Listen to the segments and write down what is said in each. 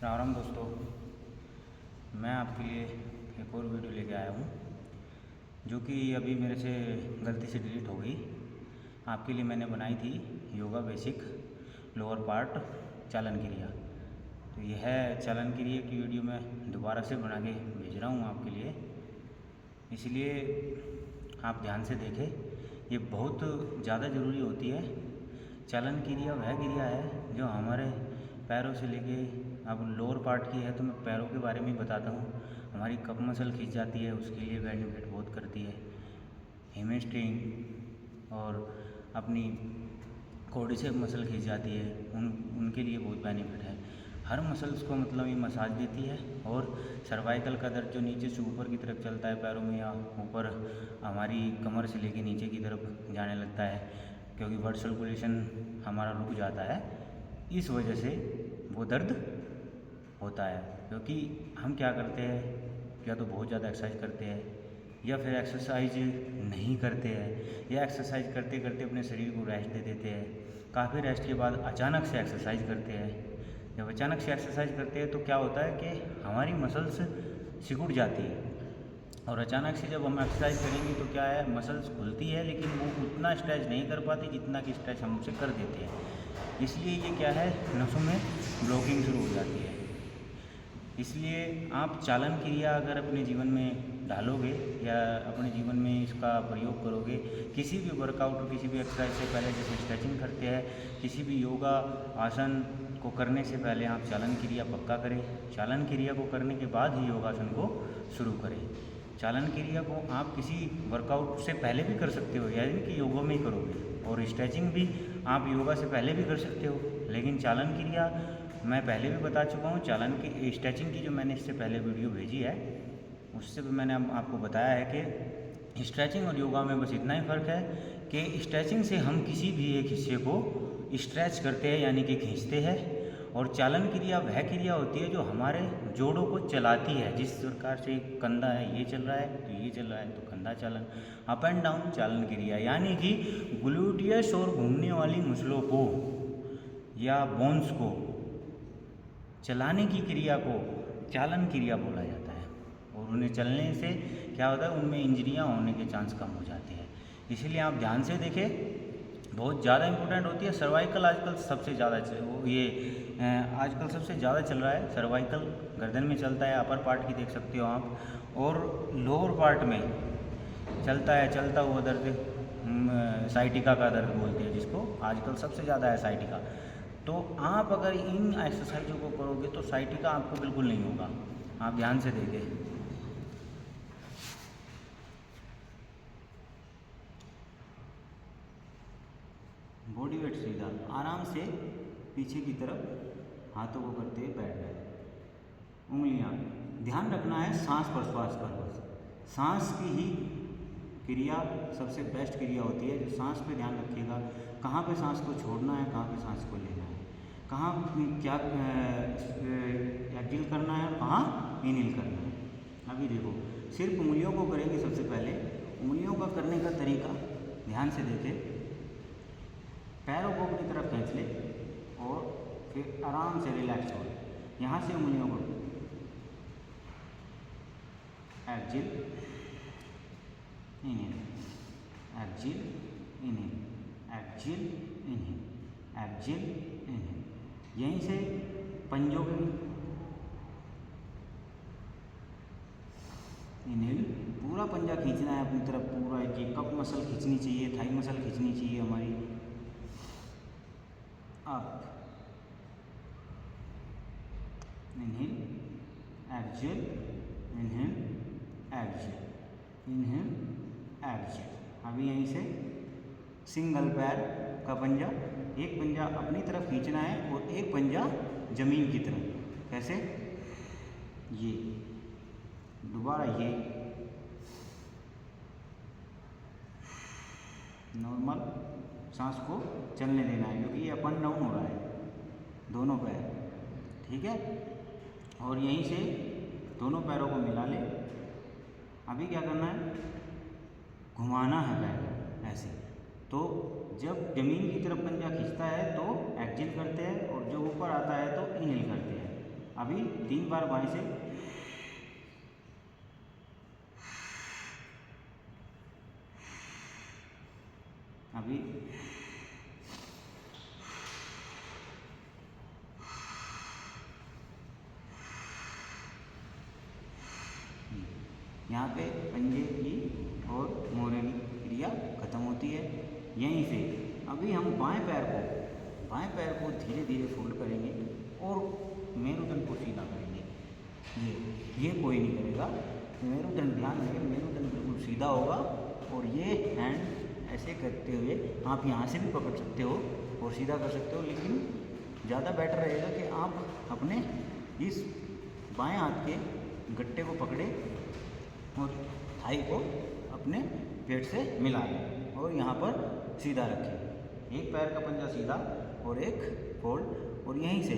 राम राम दोस्तों, मैं आपके लिए एक और वीडियो लेके आया हूँ जो कि अभी मेरे से गलती से डिलीट हो गई। आपके लिए मैंने बनाई थी योगा बेसिक लोअर पार्ट चालन क्रिया। तो यह चालन क्रिया की वीडियो मैं दोबारा से बना के भेज रहा हूँ आपके लिए, इसलिए आप ध्यान से देखें। ये बहुत ज़्यादा ज़रूरी होती है। चालन क्रिया वह क्रिया है जो हमारे पैरों से लेके, अब लोअर पार्ट की है तो मैं पैरों के बारे में ही बताता हूँ। हमारी कफ मसल खींच जाती है, उसके लिए बेनिफिट बहुत करती है। हेमस्ट्रिंग और अपनी कोर्डिसेप मसल खींच जाती है, उनके लिए बहुत बेनिफिट है। हर मसल्स को मतलब ये मसाज देती है। और सर्वाइकल का दर्द जो नीचे से ऊपर की तरफ चलता है पैरों में, या ऊपर हमारी कमर से लेके नीचे की तरफ जाने लगता है, क्योंकि ब्लड सर्कुलेशन हमारा रुक जाता है, इस वजह से वो दर्द होता है। क्योंकि हम क्या करते हैं, या तो बहुत ज़्यादा एक्सरसाइज करते हैं, या फिर एक्सरसाइज नहीं करते हैं, या एक्सरसाइज करते करते अपने शरीर को रेस्ट दे देते हैं। काफ़ी रेस्ट के बाद अचानक से एक्सरसाइज करते हैं। जब अचानक से एक्सरसाइज करते हैं तो क्या होता है कि हमारी मसल्स सिकुड़ जाती है, और अचानक से जब हम एक्सरसाइज करेंगे तो क्या है, मसल्स खुलती है लेकिन वो उतना स्ट्रेच नहीं कर पाती जितना कि स्ट्रेच हम उसे कर देते हैं। इसलिए ये क्या है, नसों में ब्लॉकिंग शुरू हो जाती है। इसलिए आप चालन क्रिया अगर अपने जीवन में डालोगे या अपने जीवन में इसका प्रयोग करोगे, किसी भी वर्कआउट, किसी भी एक्सरसाइज से पहले, जैसे स्ट्रेचिंग करते हैं, किसी भी योगा आसन को करने से पहले आप चालन क्रिया पक्का करें। चालन क्रिया को करने के बाद ही योगासन को शुरू करें। चालन क्रिया को आप किसी वर्कआउट से पहले भी कर सकते हो, यानी कि योगा में ही करोगे, और स्ट्रेचिंग भी आप योगा से पहले भी कर सकते हो। लेकिन चालन क्रिया मैं पहले भी बता चुका हूँ। चालन की स्ट्रेचिंग की जो मैंने इससे पहले वीडियो भेजी है, उससे भी मैंने आपको बताया है कि स्ट्रेचिंग और योगा में बस इतना ही फ़र्क है कि स्ट्रेचिंग से हम किसी भी एक हिस्से को स्ट्रेच करते हैं, यानी कि खींचते हैं, और चालन क्रिया वह क्रिया होती है जो हमारे जोड़ों को चलाती है। जिस प्रकार से कंधा है, ये चल रहा है तो ये चल रहा है, तो कंधा चालन, अप एंड डाउन चालन क्रिया, यानी कि ग्लूटियस और घूमने वाली मसलों को या बोन्स को चलाने की क्रिया को चालन क्रिया बोला जाता है। और उन्हें चलने से क्या होता है, उनमें इंजरियां होने के चांस कम हो जाते हैं। इसीलिए आप ध्यान से देखें, बहुत ज़्यादा इम्पोर्टेंट होती है। सर्वाइकल आजकल सबसे ज़्यादा आजकल सबसे ज़्यादा चल रहा है। सर्वाइकल गर्दन में चलता है, अपर पार्ट की देख सकते हो आप, और लोअर पार्ट में चलता है चलता हुआ दर्द, साइटिका का दर्द बोलते हैं जिसको, आजकल सबसे ज़्यादा है साइटिका। तो आप अगर इन एक्सरसाइजों को करोगे तो साइटिका आपको बिल्कुल नहीं होगा। आप ध्यान से देखें, बॉडी वेट सीधा, आराम से पीछे की तरफ हाथों को करते हुए बैठ जाए। उंगलियां, ध्यान रखना है सांस प्रश्वास का, बस सांस की ही क्रिया सबसे बेस्ट क्रिया होती है। जो सांस पे ध्यान रखिएगा, कहाँ पे सांस को छोड़ना है, कहाँ पे सांस को लेना है, कहाँ क्या एक्सहेल करना है और कहाँ इनहेल करना है। अभी देखो, सिर्फ उंगलियों को करेंगे। सबसे पहले उंगलियों का करने का तरीका ध्यान से देखें। पैरों को अपनी तरफ खींच ले और फिर आराम से रिलैक्स हो। यहाँ से उंगलियों को exhale inhale, exhale inhale, exhale inhale, exhale inhale. यहीं से पंजों के इनहेल, पूरा पंजा खींचना है अपनी तरफ, पूरा ये कफ मसल खींचनी चाहिए, थाई मसल खींचनी चाहिए हमारी। Up, inhale, exhale, inhale, exhale, inhale, exhale. अभी यहीं से सिंगल पैर का पंजा, एक पंजा अपनी तरफ खींचना है और एक पंजा जमीन की तरफ। कैसे? ये दोबारा ये नॉर्मल सांस को चलने देना है, क्योंकि ये अप एंड डाउन हो रहा है दोनों पैर, ठीक है। और यहीं से दोनों पैरों को मिला ले। अभी क्या करना है, घुमाना है पैर ऐसे। तो जब जमीन की तरफ पंजा खींचता है तो एक्सहेल करते हैं, और जो ऊपर आता है तो इनहेल करते हैं। अभी 3 बार बाएं से, अभी यहाँ पे पंजे की और मोरे की क्रिया खत्म होती है। यहीं से अभी हम बाएं पैर को धीरे धीरे फोल्ड करेंगे और मेरुदंड को सीधा करेंगे। ये कोई नहीं करेगा, मेरुदंड ध्यान रखें, मेरुदंड बिल्कुल सीधा होगा। और ये हैंड ऐसे करते हुए आप यहाँ से भी पकड़ सकते हो और सीधा कर सकते हो, लेकिन ज़्यादा बेटर रहेगा कि आप अपने इस बाएं हाथ के गट्टे को पकड़े और थाई को अपने पेट से मिला लें और यहाँ पर सीधा रखें। एक पैर का पंजा सीधा और एक फोल्ड, और यहीं से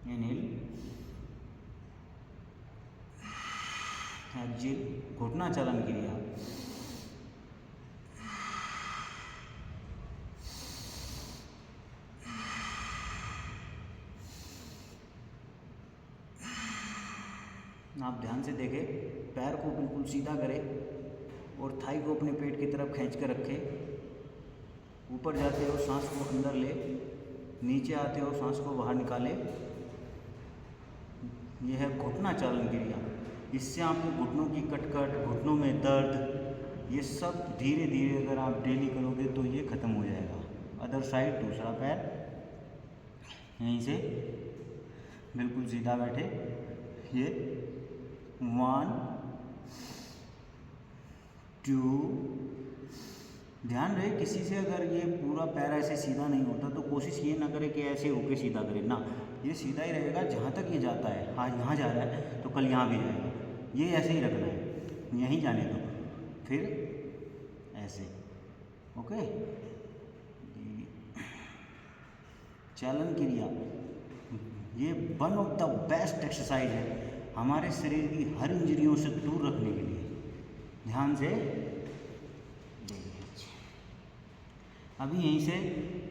इनहेल, एक्सहेल, घुटना चलन क्रिया। आप ध्यान से देखें, पैर को बिल्कुल सीधा करें और थाई को अपने पेट की तरफ खींच कर रखें। ऊपर जाते हो सांस को अंदर ले, नीचे आते हो सांस को बाहर निकाले। यह है घुटना चालन क्रिया। इससे आपके घुटनों की कटकट, घुटनों में दर्द, ये सब धीरे धीरे अगर आप डेली करोगे तो ये ख़त्म हो जाएगा। अदर साइड दूसरा पैर, यहीं से बिल्कुल सीधा बैठे। ये 1 2, ध्यान रहे किसी से अगर ये पूरा पैर ऐसे सीधा नहीं होता तो कोशिश ये ना करें कि ऐसे होके सीधा करें ना, ये सीधा ही रहेगा जहाँ तक ये जाता है। आज यहाँ जा रहा है तो कल यहाँ भी जाएगा, ये ऐसे ही रखना है, यहीं जाने दो, फिर ऐसे। ओके, चालन क्रिया ये one of the best exercise है हमारे शरीर की हर इंजरियों से दूर रखने के लिए। ध्यान से देखिए। अभी यहीं से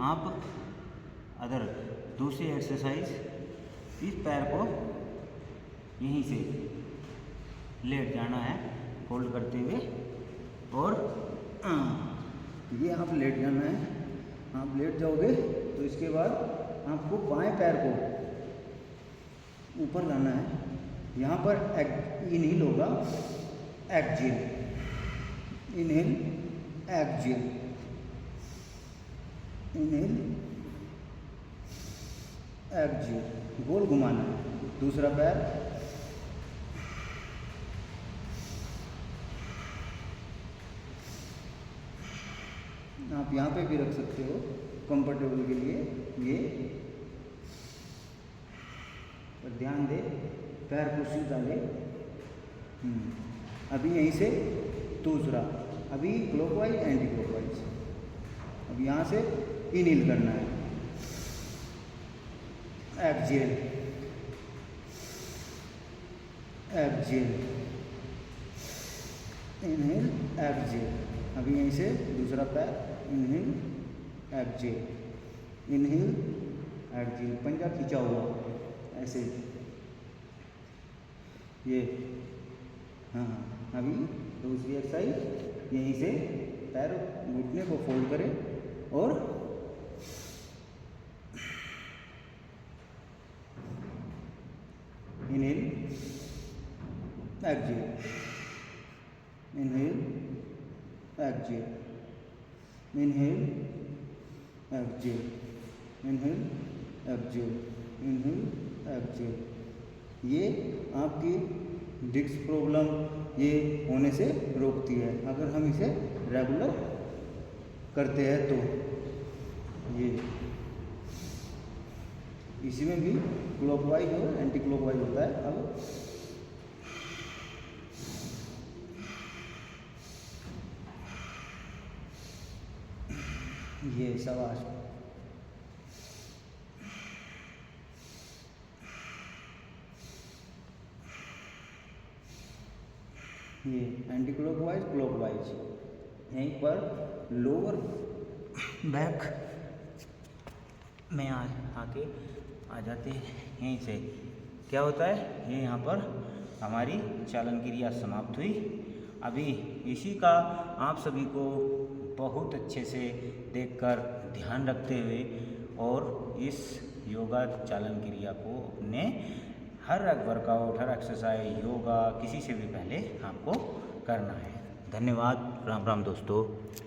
आप अगर दूसरी एक्सरसाइज, इस पैर को यहीं से लेट जाना है होल्ड करते हुए, और ये आप लेट जाना है। आप लेट जाओगे तो इसके बाद आपको बाएं पैर को ऊपर लाना है। यहाँ पर इनहेल होगा, exhale, inhale, exhale, inhale, exhale, गोल घुमाना है। दूसरा पैर, आप यहाँ पे भी रख सकते हो कंफर्टेबल के लिए। ये पर ध्यान दे, पैर को सीधा ले। अभी यहीं से दूसरा, अभी क्लॉकवाइज एंटी क्लॉकवाइज। अब यहाँ से इनहेल करना है, एक्सहेल, एक्सहेल, इनहेल, एक्सहेल। अभी यहीं से दूसरा पैर, इनहेल, एक्सहेल, इनहेल, एक्सहेल, पंजा खींचा हुआ ऐसे ये। हाँ, अभी दूसरी एक्सरसाइज, यहीं से पैर घुटने को फोल्ड करें और inhale, exhale, inhale, exhale, inhale, exhale, inhale, exhale, inhale, exhale. ये आपकी डिस्क प्रॉब्लम ये होने से रोकती है अगर हम इसे रेगुलर करते हैं तो। ये इसी में भी क्लॉकवाइज और एंटी क्लॉकवाइज होता है। अब ये शाबाश, ये एंटी क्लॉकवाइज, क्लॉकवाइज। यहीं पर लोअर बैक में आके आ जाते हैं। यहीं से क्या होता है, ये यहाँ पर हमारी चालन क्रिया समाप्त हुई। अभी इसी का आप सभी को बहुत अच्छे से देखकर ध्यान रखते हुए और इस योगा चालन क्रिया को अपने हर वर्कआउट, हर एक्सरसाइज, योगा किसी से भी पहले आपको करना है। धन्यवाद। राम राम दोस्तों।